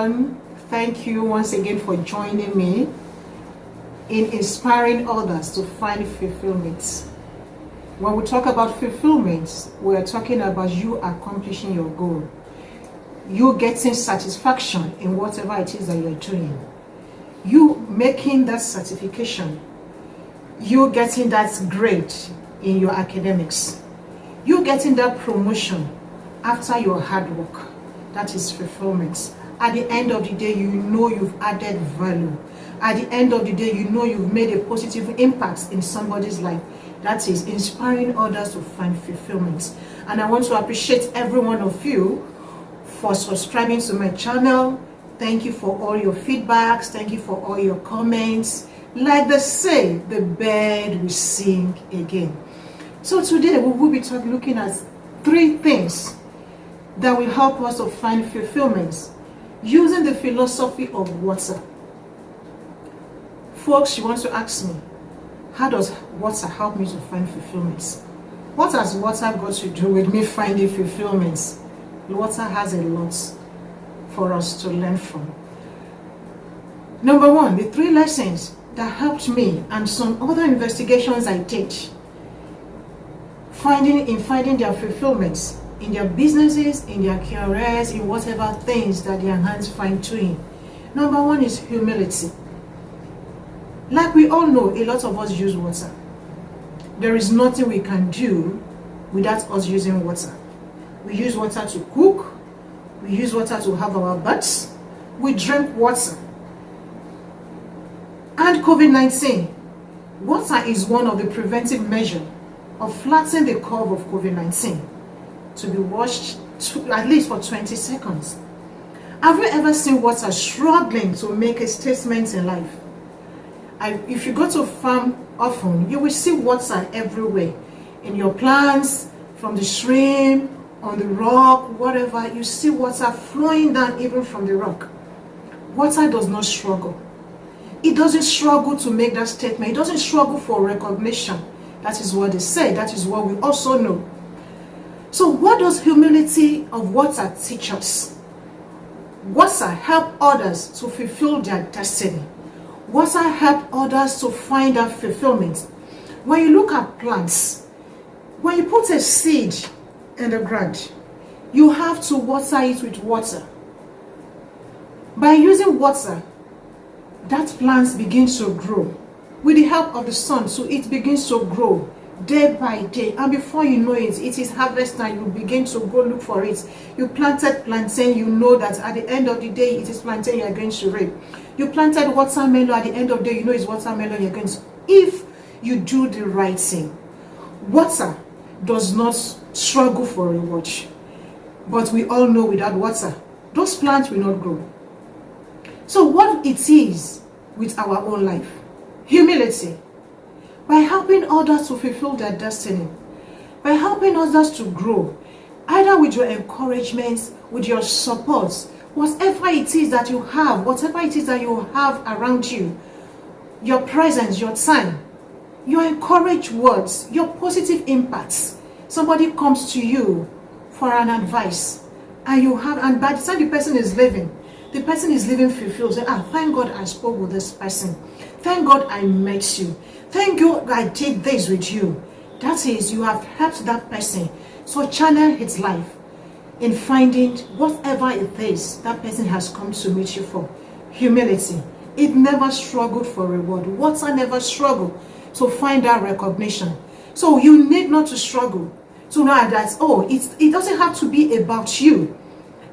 everyone. Thank you once again for joining me in inspiring others to find fulfillment. When we talk about fulfillment, we're talking about you accomplishing your goal, you getting satisfaction in whatever it is that you're doing, you making that certification, you getting that grade in your academics, you getting that promotion after your hard work. That is fulfillment. At the end of the day, you know you've added value. At the end of the day, you know you've made a positive impact in somebody's life. That is inspiring others to find fulfillment. And I want to appreciate every one of you for subscribing to my channel. Thank you for all your feedbacks. Thank you for all your comments. Like they say, the bird will sing again. So today we will be looking at 3 things that will help us to find fulfillment using the philosophy of water. Folks, you want to ask me, how does water help me to find fulfillment? What has water got to do with me finding fulfillment? Water has a lot for us to learn from. Number 1, the 3 lessons that helped me and some other investigations I did finding their fulfillment in their businesses, in their careers, in whatever things that their hands find doing. Number 1 is humility. Like we all know, a lot of us use water. There is nothing we can do without us using water. We use water to cook. We use water to have our baths. We drink water. And COVID-19, water is one of the preventive measures of flattening the curve of COVID-19. To be washed at least for 20 seconds. Have you ever seen water struggling to make a statement in life? If you go to farm often, you will see water everywhere. In your plants, from the stream, on the rock, whatever, you see water flowing down even from the rock. Water does not struggle. It doesn't struggle to make that statement. It doesn't struggle for recognition. That is what they say. That is what we also know. So what does humility of water teach us? Water help others to fulfill their destiny. Water help others to find that fulfillment. When you look at plants, when you put a seed in the ground, you have to water it with water. By using water, that plant begins to grow. With the help of the sun, so it begins to grow day by day, and before you know it, it is harvest time. You begin to go look for it. You planted plantain, you know that at the end of the day it is plantain you are going to reap. You planted watermelon, at the end of the day you know it's watermelon you're going to. If you do the right thing, water does not struggle for reward. But we all know without water, those plants will not grow. So what it is with our own life? Humility. By helping others to fulfill their destiny, by helping others to grow, either with your encouragement, with your support, whatever it is that you have, whatever it is that you have around you, your presence, your time, your encouraged words, your positive impacts. Somebody comes to you for an advice, and by the time the person is leaving fulfilled. Say, thank God I spoke with this person. Thank God I met you. Thank God I did this with you. That is, you have helped that person so channel his life in finding whatever it is that person has come to meet you for. Humility. It never struggled for reward. Water never struggled to find that recognition. So you need not to struggle to know that, it doesn't have to be about you.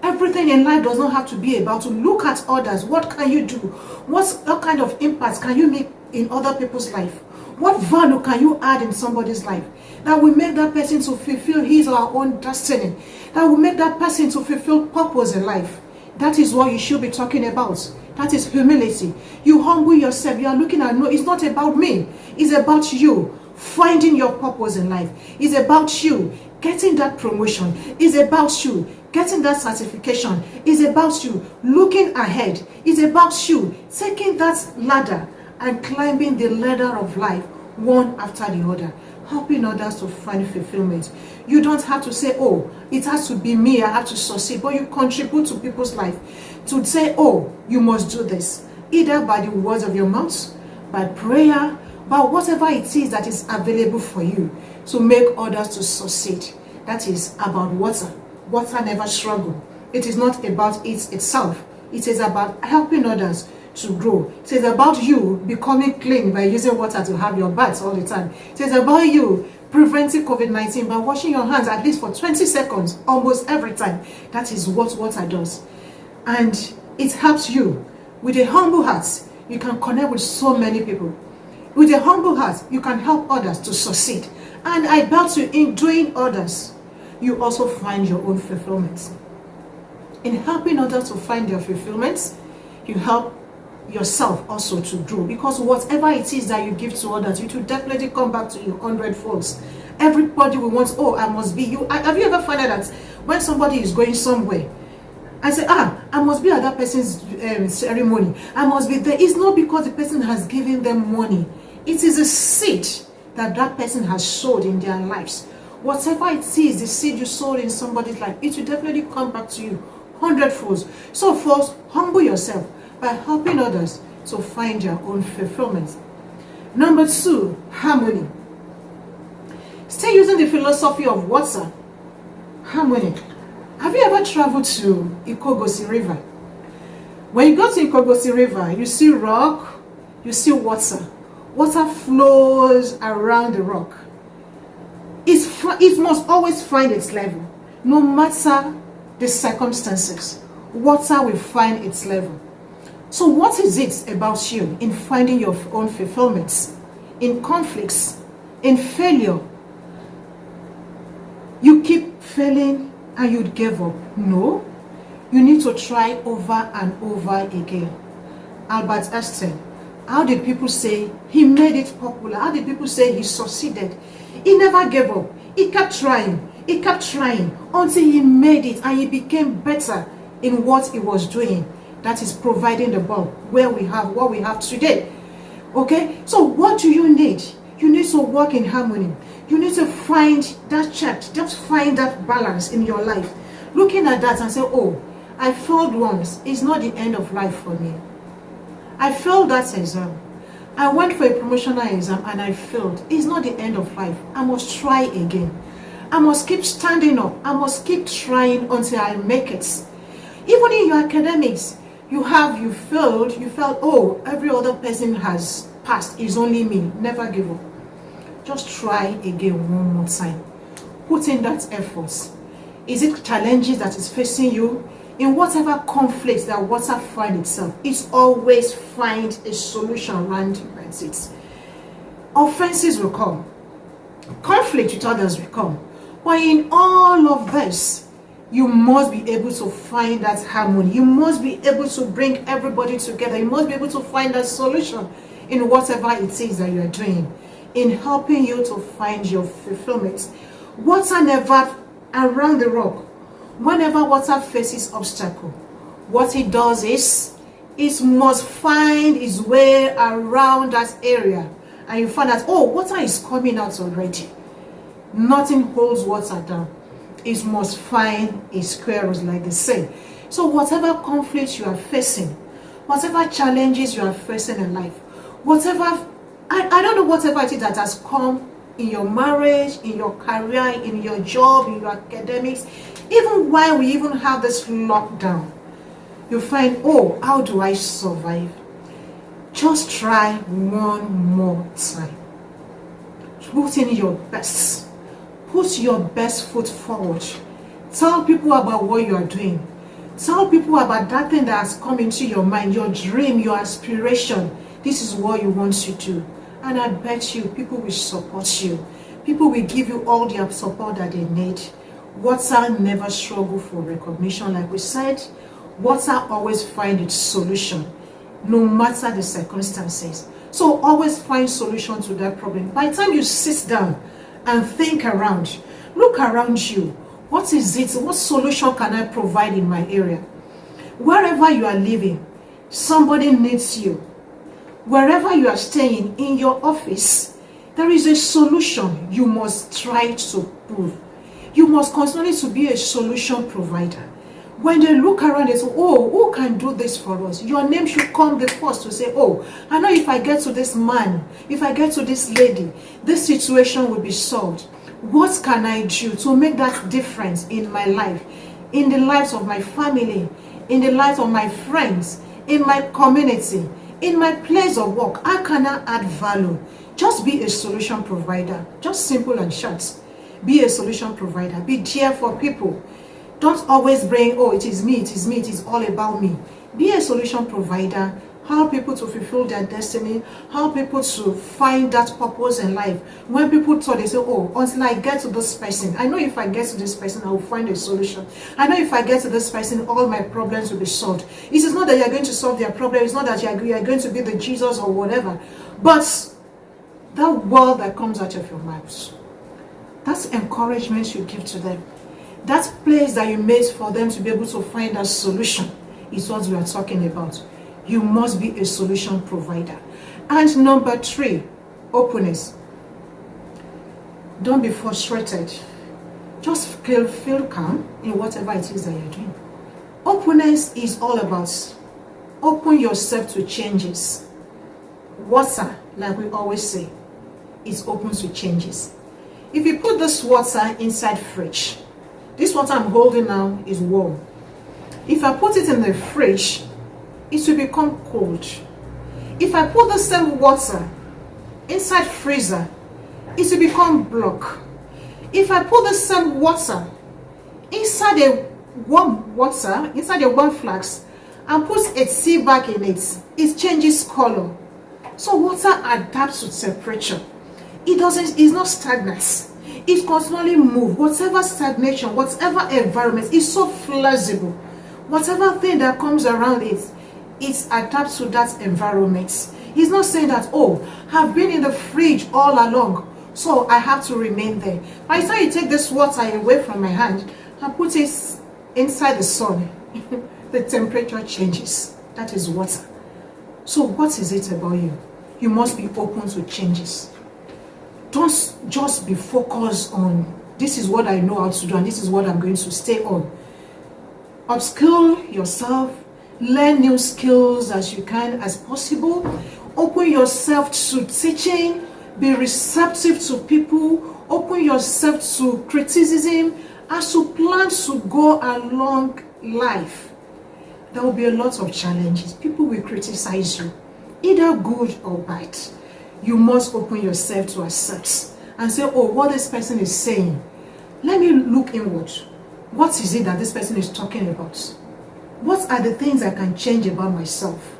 Everything in life does not have to be about to look at others. What can you do? What kind of impact can you make in other people's life? What value can you add in somebody's life that will make that person to fulfill his or her own destiny? That will make that person to fulfill purpose in life. That is what you should be talking about. That is humility. You humble yourself. You are looking at, no, it's not about me. It's about you finding your purpose in life. It's about you getting that promotion. It's about you getting that certification. It's about you looking ahead. It's about you taking that ladder and climbing the ladder of life one after the other, helping others to find fulfillment. You don't have to say, oh, it has to be me, I have to succeed, but you contribute to people's life. to say, oh, you must do this, either by the words of your mouth, by prayer, by whatever it is that is available for you to make others to succeed. That is about water. Water never struggle. It is not about it itself. It is about helping others to grow. It is about you becoming clean by using water to have your bath all the time. It is about you preventing COVID-19 by washing your hands at least for 20 seconds almost every time. That is what water does. And it helps you. With a humble heart, you can connect with so many people. With a humble heart, you can help others to succeed. And I bet you, in doing others, you also find your own fulfillment. In helping others to find their fulfillment, you help yourself also to grow, because whatever it is that you give to others, it will definitely come back to you 100-fold. Everybody will want, oh, I must be you. Have you ever found out that when somebody is going somewhere, I say, I must be at that person's ceremony, I must be there? It's not because the person has given them money. It is a seed that that person has sowed in their lives. Whatever it is, the seed you sowed in somebody's life, it will definitely come back to you 100-fold. So first, humble yourself by helping others to find their own fulfillment. Number 2, harmony. Stay using the philosophy of water. Harmony. Have you ever traveled to Ikogosi River? When you go to Ikogosi River, you see rock, you see water. Water flows around the rock. It must always find its level. No matter the circumstances, water will find its level. So what is it about you in finding your own fulfillments, in conflicts, in failure? You keep failing and you'd give up. No, you need to try over and over again. Albert Einstein, how did people say he made it popular? How did people say he succeeded? He never gave up. He kept trying. He kept trying until he made it and he became better in what he was doing. That is providing the bulb where we have what we have today. Okay? So what do you need? You need to work in harmony. You need to find that check. Just find that balance in your life. Looking at that and say, oh, I failed once. It's not the end of life for me. I failed that exam. I went for a promotional exam and I failed. It's not the end of life. I must try again. I must keep standing up. I must keep trying until I make it. Even in your academics, you failed, you felt, oh, every other person has passed. It's only me. Never give up. Just try again one more time. Put in that effort. Is it challenges that is facing you? In whatever conflict that water finds itself, it's always find a solution around it. Offenses will come. Conflict with others will come. But in all of this, you must be able to find that harmony. You must be able to bring everybody together. You must be able to find that solution in whatever it is that you are doing, in helping you to find your fulfillment. Water never around the rock. Whenever water faces obstacle, what it does is it must find its way around that area, and you find that, oh, water is coming out already. Nothing holds water down. It must find a square root, like they say. So whatever conflicts you are facing, whatever challenges you are facing in life, whatever, I don't know, whatever it is that has come in your marriage, in your career, in your job, in your academics, even while we even have this lockdown, you find, oh, how do I survive? Just try one more time. Put in your best. Put your best foot forward. Tell people about what you are doing. Tell people about that thing that has come into your mind, your dream, your aspiration. This is what you want to do. And I bet you people will support you. People will give you all the support that they need. Water never struggle for recognition, like we said. Water always find its solution, no matter the circumstances. So always find solution to that problem. By the time you sit down and think around, look around you. What is it? What solution can I provide in my area? Wherever you are living, somebody needs you. Wherever you are staying, in your office, there is a solution you must try to prove. You must continue to be a solution provider. When they look around, they say, oh, who can do this for us? Your name should come the first to say, oh, I know if I get to this man, if I get to this lady, this situation will be solved. What can I do to make that difference in my life, in the lives of my family, in the lives of my friends, in my community, in my place of work? How can I add value? Just be a solution provider. Just simple and short. Be a solution provider. Be there for people. Don't always bring, oh, it is me, it is me, it is all about me. Be a solution provider. Help people to fulfill their destiny. Help people to find that purpose in life. When people thought, they say, oh, until I get to this person, I know if I get to this person, I will find a solution. I know if I get to this person, all my problems will be solved. It is not that you're going to solve their problem. It's not that you're going to be the Jesus or whatever. But that word that comes out of your mouth, that's encouragement you give to them. That place that you made for them to be able to find a solution is what we are talking about. You must be a solution provider. And number 3, openness. Don't be frustrated. Just feel calm in whatever it is that you're doing. Openness is all about open yourself to changes. Water, like we always say, is open to changes. If you put this water inside fridge, this water I'm holding now is warm. If I put it in the fridge, it will become cold. If I put the same water inside freezer, it will become block. If I put the same water inside a warm water, inside a warm flask, and put a tea bag in it, it changes color. So water adapts to temperature. It's not stagnant. It continually moves. Whatever stagnation, whatever environment, is so flexible. Whatever thing that comes around it, it adapts to that environment. He's not saying that, oh, I've been in the fridge all along, so I have to remain there. By the time you take this water away from my hand and put it inside the sun, the temperature changes. That is water. So what is it about you? You must be open to changes. Don't just be focused on, this is what I know how to do and this is what I'm going to stay on. Upskill yourself. Learn new skills as you can as possible. Open yourself to teaching. Be receptive to people. Open yourself to criticism as you plan to go along life. There will be a lot of challenges. People will criticize you, either good or bad. You must open yourself to accept and say, oh, what this person is saying, let me look inward. What is it that this person is talking about? What are the things I can change about myself?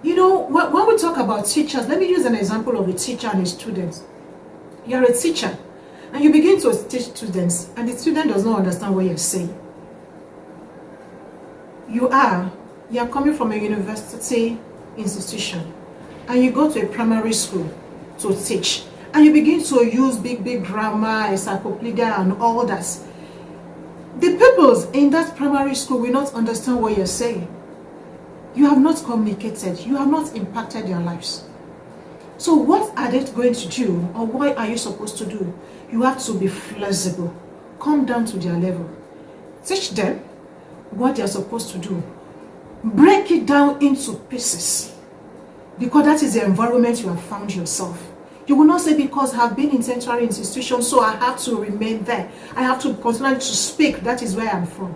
You know, when we talk about teachers, let me use an example of a teacher and a student. You're a teacher and you begin to teach students and the student does not understand what you're saying. You are coming from a university institution and you go to a primary school to teach and you begin to use big grammar, encyclopedia and all that. The pupils in that primary school will not understand what you're saying. You have not communicated. You have not impacted their lives. So what are they going to do, or what are you supposed to do? You have to be flexible. Come down to their level. Teach them what they're supposed to do. Break it down into pieces. Because that is the environment you have found yourself. You will not say, because I have been in tertiary institutions, so I have to remain there. I have to continue to speak. That is where I'm from.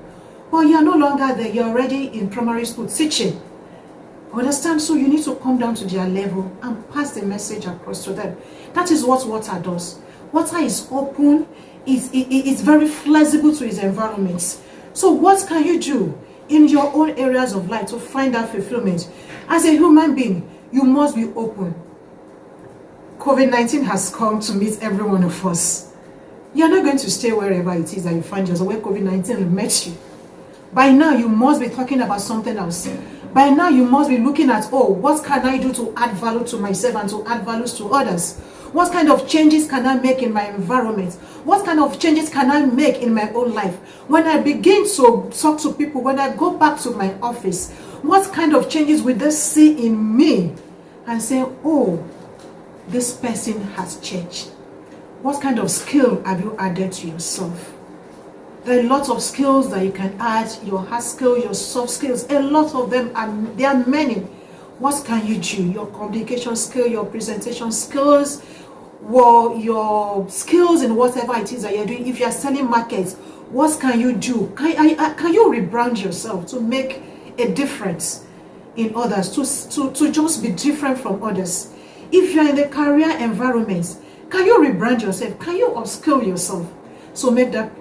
Well, you are no longer there. You're already in primary school teaching. Understand? So you need to come down to their level and pass the message across to them. That is what water does. Water is open. It's very flexible to its environment. So what can you do in your own areas of life to find that fulfillment? As a human being, you must be open. COVID-19 has come to meet every one of us. You're not going to stay wherever it is that you find yourself, where COVID-19 met you. By now, you must be talking about something else. By now, you must be looking at, oh, what can I do to add value to myself and to add values to others? What kind of changes can I make in my environment? What kind of changes can I make in my own life? When I begin to talk to people, when I go back to my office, what kind of changes will they see in me and say, oh, this person has changed? What kind of skill have you added to yourself? There are a lot of skills that you can add, your hard skills, your soft skills, a lot of them, and there are many. What can you do? Your communication skill, your presentation skills, well, your skills in whatever it is that you're doing. If you're selling markets, what can you do? Can you rebrand yourself to make a difference in others, to just be different from others? If you're in the career environment, can you rebrand yourself? Can you upskill yourself? So make that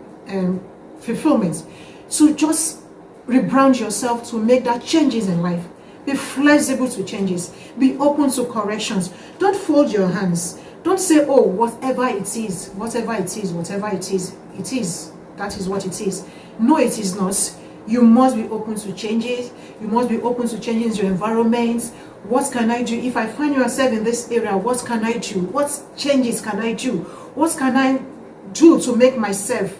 fulfillment. So just rebrand yourself to make that changes in life. Be flexible to changes. Be open to corrections. Don't fold your hands. Don't say, oh, whatever it is, whatever it is, whatever it is, it is. That is what it is. No, it is not. You must be open to changes. You must be open to changes your environment. What can I do? If I find myself in this area, what can I do? What changes can I do? What can I do to make myself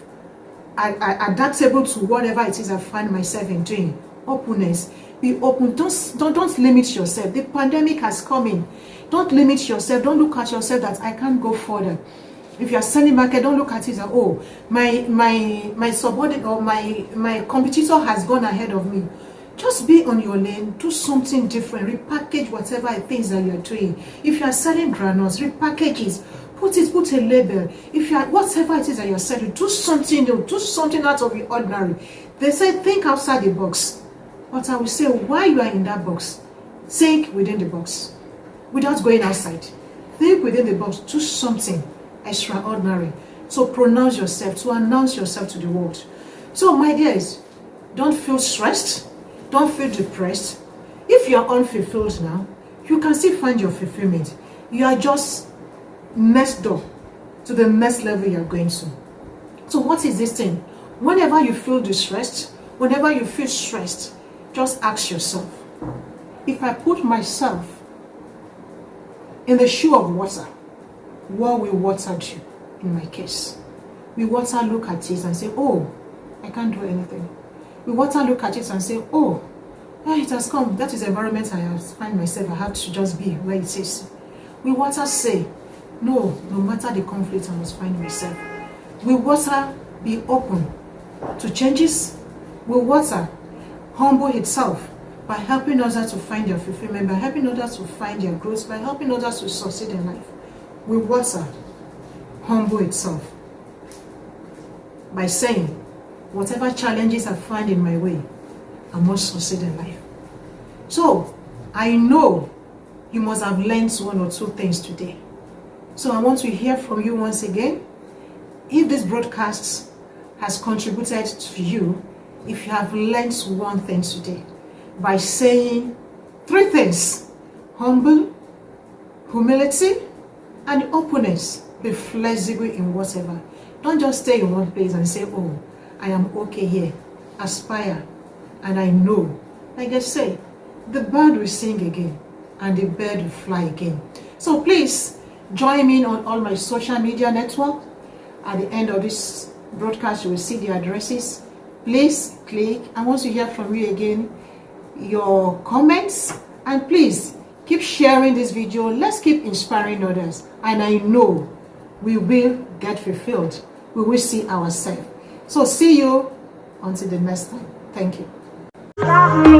adaptable to whatever it is I find myself in doing? Openness. Be open. Don't limit yourself. The pandemic has come in. Don't limit yourself. Don't look at yourself that I can't go further. If you are selling market, don't look at it as, oh, my subordinate or my competitor has gone ahead of me. Just be on your lane. Do something different. Repackage whatever things that you are doing. If you are selling granules, repackage it. Put a label. If you are whatever it is that you are selling, do something new. Do something out of the ordinary. They say think outside the box. But I will say, while you are in that box, think within the box, without going outside. Think within the box. Do something extraordinary. So pronounce yourself, to announce yourself to the world. So my dears, don't feel stressed. Don't feel depressed. If you are unfulfilled now, you can still find your fulfillment. You are just next door to the next level you are going to. So what is this thing? Whenever you feel distressed, whenever you feel stressed, just ask yourself, if I put myself in the shoe of water, what will water do in my case? Will water look at it and say, oh, I can't do anything? Will water look at it and say, oh, it has come, that is the environment I have find myself, I have to just be where it is? Will water say, no matter the conflict I must find myself? Will water be open to changes? Will water humble itself by helping others to find their fulfillment, by helping others to find their growth, by helping others to succeed in life? Will water humble itself by saying, whatever challenges I find in my way, I must succeed in life? So I know you must have learned one or two things today. So I want to hear from you once again. If this broadcast has contributed to you, if you have learned one thing today, by saying three things: humble, humility, and openness. Be flexible in whatever. Don't just stay in one place and say, oh, I am okay here. Aspire. And I know, like I say, the bird will sing again and the bird will fly again. So please join me on all my social media network. At the end of this broadcast, you will see the addresses. Please click. I want to hear from you again, your comments, and please keep sharing this video. Let's keep inspiring others, and I know we will get fulfilled. We will see ourselves. So see you until the next time. Thank you.